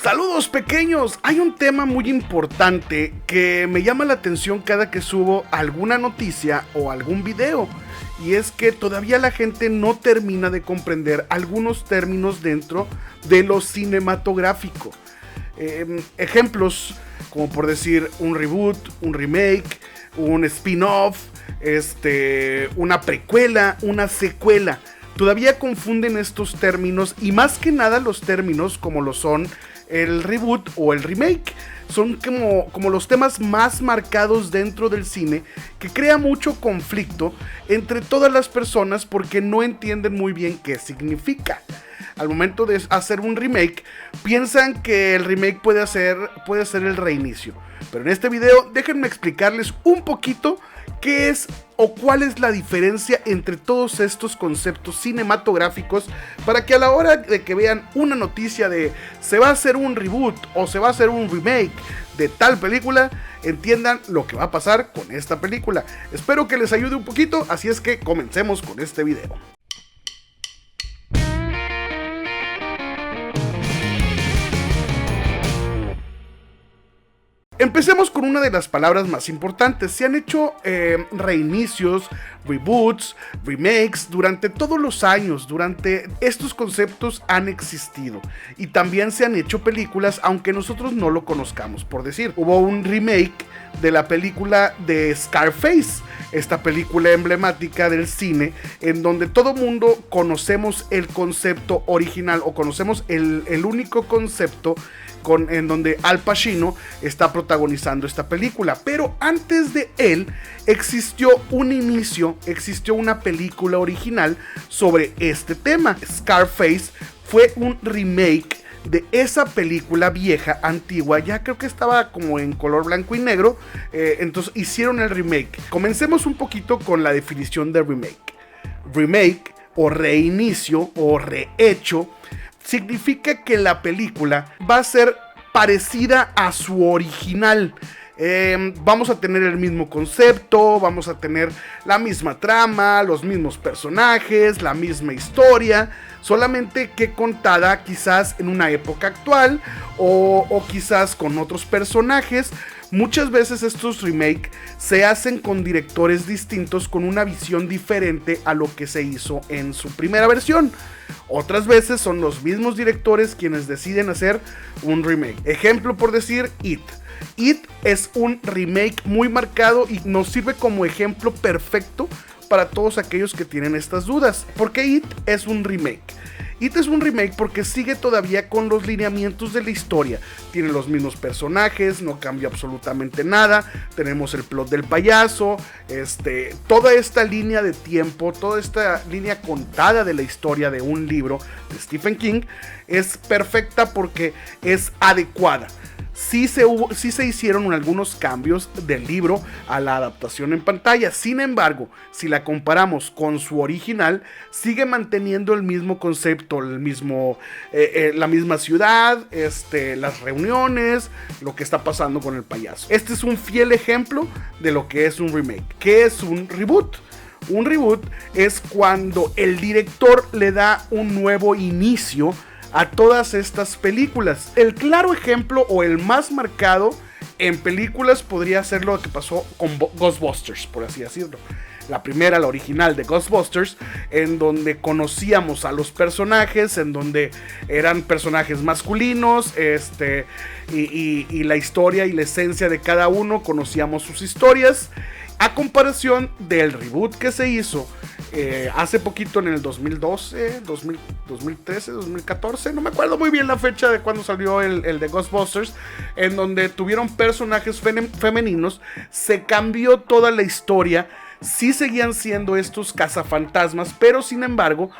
Saludos pequeños, hay un tema muy importante que me llama la atención cada que subo alguna noticia o algún video, y es que todavía la gente no termina de comprender algunos términos dentro de lo cinematográfico. Ejemplos como por decir un reboot, un remake, un spin-off, una precuela, una secuela. Todavía confunden estos términos, y más que nada los términos como lo son el reboot o el remake. Son como los temas más marcados dentro del cine, que crea mucho conflicto entre todas las personas porque no entienden muy bien qué significa. Al momento de hacer un remake, piensan que el remake puede ser el reinicio. Pero en este video déjenme explicarles un poquito qué es o cuál es la diferencia entre todos estos conceptos cinematográficos, para que a la hora de que vean una noticia de se va a hacer un reboot o se va a hacer un remake de tal película, entiendan lo que va a pasar con esta película. Espero que les ayude un poquito, así es que comencemos con este video. Empecemos con una de las palabras más importantes. Se han hecho reinicios, reboots, remakes durante todos los años. Durante estos conceptos han existido, y también se han hecho películas aunque nosotros no lo conozcamos. Por decir, hubo un remake de la película de Scarface, esta película emblemática del cine, en donde todo mundo conocemos el concepto original, o conocemos el único concepto en donde Al Pacino está protagonizando esta película. Pero antes de él existió un inicio, existió una película original sobre este tema. Scarface fue un remake de esa película vieja, antigua, ya creo que estaba como en color blanco y negro, entonces hicieron el remake. Comencemos un poquito con la definición de remake. Remake o reinicio o rehecho significa que la película va a ser parecida a su original. Vamos a tener el mismo concepto, vamos a tener la misma trama, los mismos personajes, la misma historia, solamente que contada quizás en una época actual o quizás con otros personajes. Muchas veces estos remakes se hacen con directores distintos, con una visión diferente a lo que se hizo en su primera versión. Otras veces son los mismos directores quienes deciden hacer un remake. Ejemplo por decir, It. It es un remake muy marcado y nos sirve como ejemplo perfecto para todos aquellos que tienen estas dudas. ¿Por qué It es un remake? It es un remake porque sigue todavía con los lineamientos de la historia. Tiene los mismos personajes, no cambia absolutamente nada. Tenemos el plot del payaso, toda esta línea de tiempo, toda esta línea contada de la historia de un libro de Stephen King es perfecta porque es adecuada. Sí se hicieron algunos cambios del libro a la adaptación en pantalla. Sin embargo, si la comparamos con su original, sigue manteniendo el mismo concepto, la misma ciudad, las reuniones, lo que está pasando con el payaso. Este es un fiel ejemplo de lo que es un remake. ¿Qué es un reboot? Un reboot es cuando el director le da un nuevo inicio a todas estas películas. El claro ejemplo o el más marcado en películas podría ser lo que pasó con Ghostbusters, por así decirlo. La primera, la original de Ghostbusters, en donde conocíamos a los personajes, en donde eran personajes masculinos, y la historia y la esencia de cada uno, conocíamos sus historias, a comparación del reboot que se hizo hace poquito en el 2012, 2013, 2014, no me acuerdo muy bien la fecha de cuando salió el de Ghostbusters, en donde tuvieron personajes femeninos. Se cambió toda la historia. Sí seguían siendo estos cazafantasmas, pero sin embargo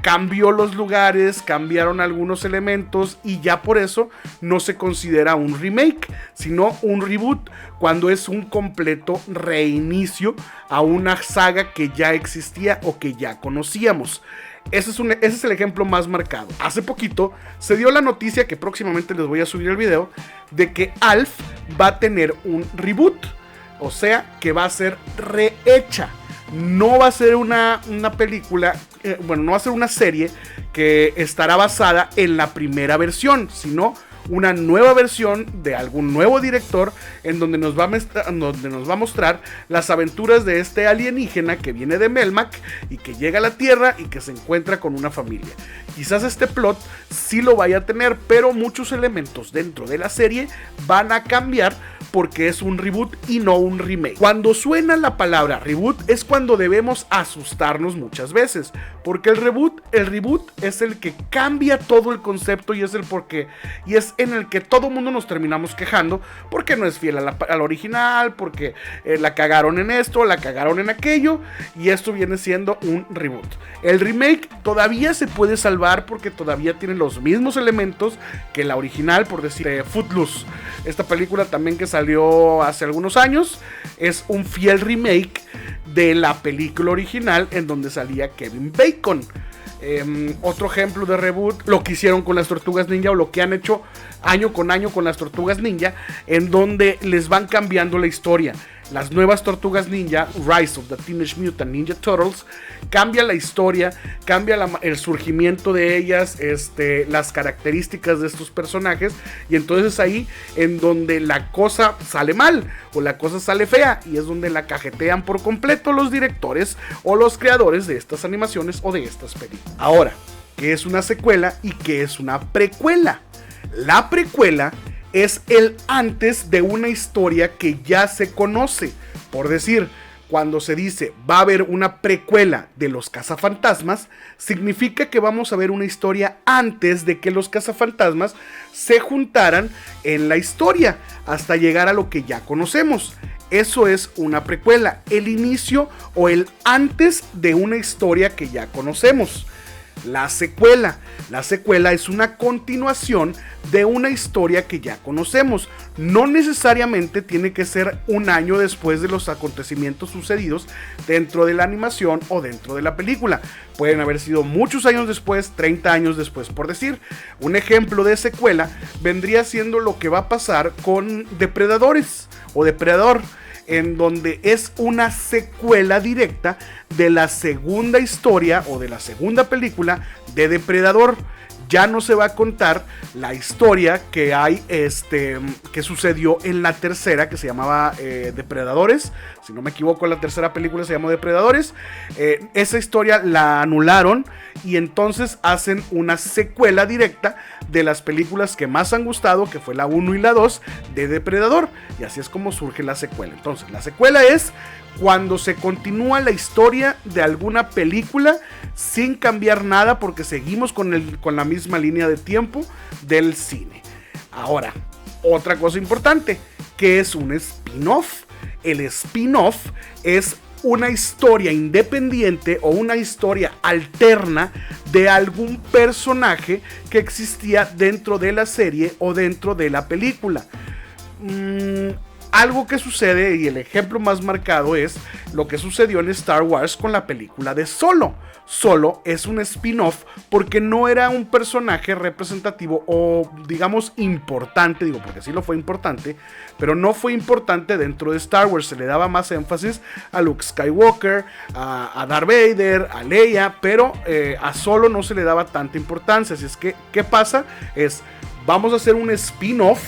cambió los lugares, cambiaron algunos elementos, y ya por eso no se considera un remake, sino un reboot, cuando es un completo reinicio a una saga que ya existía o que ya conocíamos. Ese es el ejemplo más marcado. Hace poquito se dio la noticia, que próximamente les voy a subir el video, de que Alf va a tener un reboot. O sea, que va a ser rehecha. No va a ser una película, no va a ser una serie que estará basada en la primera versión, sino una nueva versión de algún nuevo director en donde nos va a mostrar las aventuras de este alienígena que viene de Melmac y que llega a la Tierra y que se encuentra con una familia. Quizás este plot sí lo vaya a tener, pero muchos elementos dentro de la serie van a cambiar porque es un reboot y no un remake. Cuando suena la palabra reboot es cuando debemos asustarnos muchas veces, porque el reboot es el que cambia todo el concepto y es en el que todo mundo nos terminamos quejando porque no es fiel a la original, porque la cagaron en esto, la cagaron en aquello, y esto viene siendo un reboot. El remake todavía se puede salvar porque todavía tiene los mismos elementos que la original, por decir Footloose. Esta película también que salió hace algunos años es un fiel remake de la película original en donde salía Kevin Bacon. Otro ejemplo de reboot, lo que hicieron con las Tortugas Ninja, o lo que han hecho año con año con las Tortugas Ninja, en donde les van cambiando la historia. Las nuevas Tortugas Ninja, Rise of the Teenage Mutant Ninja Turtles, cambia la historia, cambia el surgimiento de ellas, las características de estos personajes, y entonces ahí en donde la cosa sale mal o la cosa sale fea, y es donde la cajetean por completo los directores o los creadores de estas animaciones o de estas películas. Ahora, ¿qué es una secuela y qué es una precuela? La precuela es el antes de una historia que ya se conoce. Por decir, cuando se dice va a haber una precuela de los cazafantasmas, significa que vamos a ver una historia antes de que los cazafantasmas se juntaran en la historia, hasta llegar a lo que ya conocemos. Eso es una precuela, el inicio o el antes de una historia que ya conocemos. La secuela es una continuación de una historia que ya conocemos. No necesariamente tiene que ser un año después de los acontecimientos sucedidos dentro de la animación o dentro de la película. Pueden haber sido muchos años después, 30 años después, por decir. Un ejemplo de secuela vendría siendo lo que va a pasar con Depredadores o Depredador, en donde es una secuela directa de la segunda historia o de la segunda película de Depredador. Ya no se va a contar la historia que hay, que sucedió en la tercera, que se llamaba Depredadores. Si no me equivoco, la tercera película se llamó Depredadores. Esa historia la anularon y entonces hacen una secuela directa de las películas que más han gustado, que fue la 1 y la 2 de Depredador. Y así es como surge la secuela. Entonces, la secuela es cuando se continúa la historia de alguna película sin cambiar nada, porque seguimos con la misma línea de tiempo del cine. Ahora, otra cosa importante, que es un spin-off. El spin-off es una historia independiente o una historia alterna de algún personaje que existía dentro de la serie o dentro de la película. Algo que sucede, y el ejemplo más marcado es lo que sucedió en Star Wars con la película de Solo. Solo es un spin-off porque no era un personaje representativo o digamos importante, porque sí lo fue importante, pero no fue importante dentro de Star Wars. Se le daba más énfasis a Luke Skywalker, a Darth Vader, a Leia, pero a Solo no se le daba tanta importancia. Así es que, ¿qué pasa? Vamos a hacer un spin-off,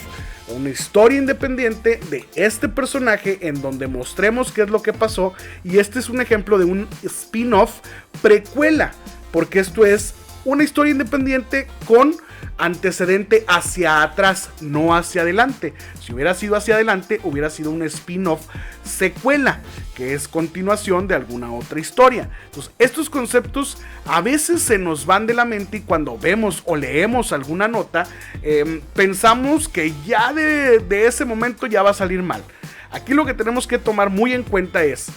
una historia independiente de este personaje en donde mostremos qué es lo que pasó, y este es un ejemplo de un spin-off precuela, porque esto es una historia independiente con antecedente hacia atrás, no hacia adelante. Si hubiera sido hacia adelante, hubiera sido un spin-off secuela, que es continuación de alguna otra historia. Entonces, estos conceptos a veces se nos van de la mente, y cuando vemos o leemos alguna nota, pensamos que ya de ese momento ya va a salir mal. Aquí lo que tenemos que tomar muy en cuenta es: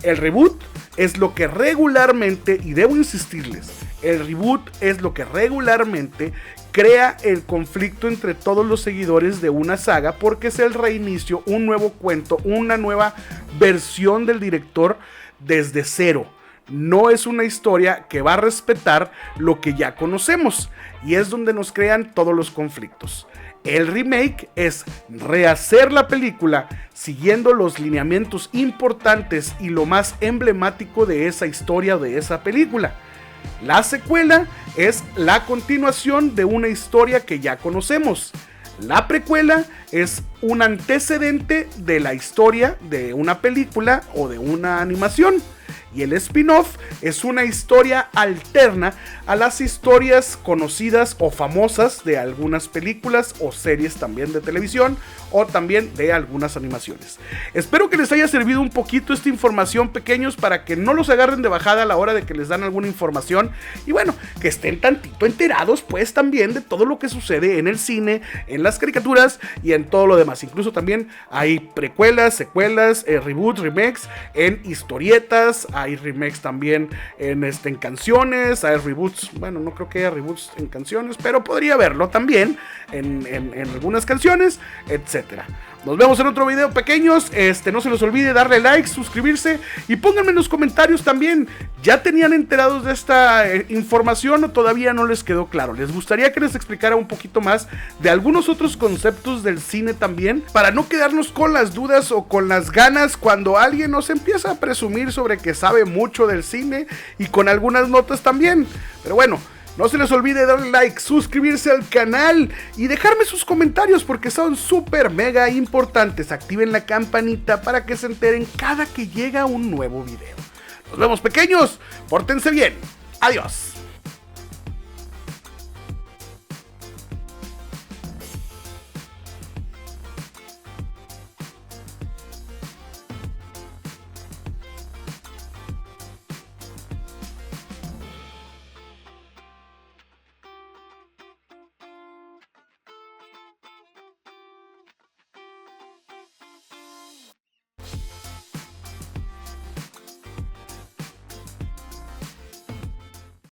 el reboot es lo que regularmente, y debo insistirles, el reboot es lo que regularmente crea el conflicto entre todos los seguidores de una saga, porque es el reinicio, un nuevo cuento, una nueva versión del director desde cero. No es una historia que va a respetar lo que ya conocemos, y es donde nos crean todos los conflictos. El remake es rehacer la película siguiendo los lineamientos importantes y lo más emblemático de esa historia o de esa película. La secuela es la continuación de una historia que ya conocemos. La precuela es un antecedente de la historia de una película o de una animación. Y el spin-off es una historia alterna a las historias conocidas o famosas de algunas películas o series también de televisión o también de algunas animaciones. Espero que les haya servido un poquito esta información, pequeños, para que no los agarren de bajada a la hora de que les dan alguna información y bueno, que estén tantito enterados pues también de todo lo que sucede en el cine, en las caricaturas y en todo lo demás. Incluso también hay precuelas, secuelas, reboots, remakes en historietas. Hay remakes también en canciones, hay reboots, bueno, no creo que haya reboots en canciones, pero podría haberlo también en algunas canciones, etcétera. Nos vemos en otro video, pequeños. No se les olvide darle like, suscribirse y pónganme en los comentarios también. ¿Ya tenían enterados de esta información o todavía no les quedó claro? ¿Les gustaría que les explicara un poquito más de algunos otros conceptos del cine también? Para no quedarnos con las dudas o con las ganas cuando alguien nos empieza a presumir sobre que sabe mucho del cine y con algunas notas también. Pero bueno, no se les olvide darle like, suscribirse al canal y dejarme sus comentarios porque son súper mega importantes. Activen la campanita para que se enteren cada que llega un nuevo video. Nos vemos, pequeños, pórtense bien, adiós.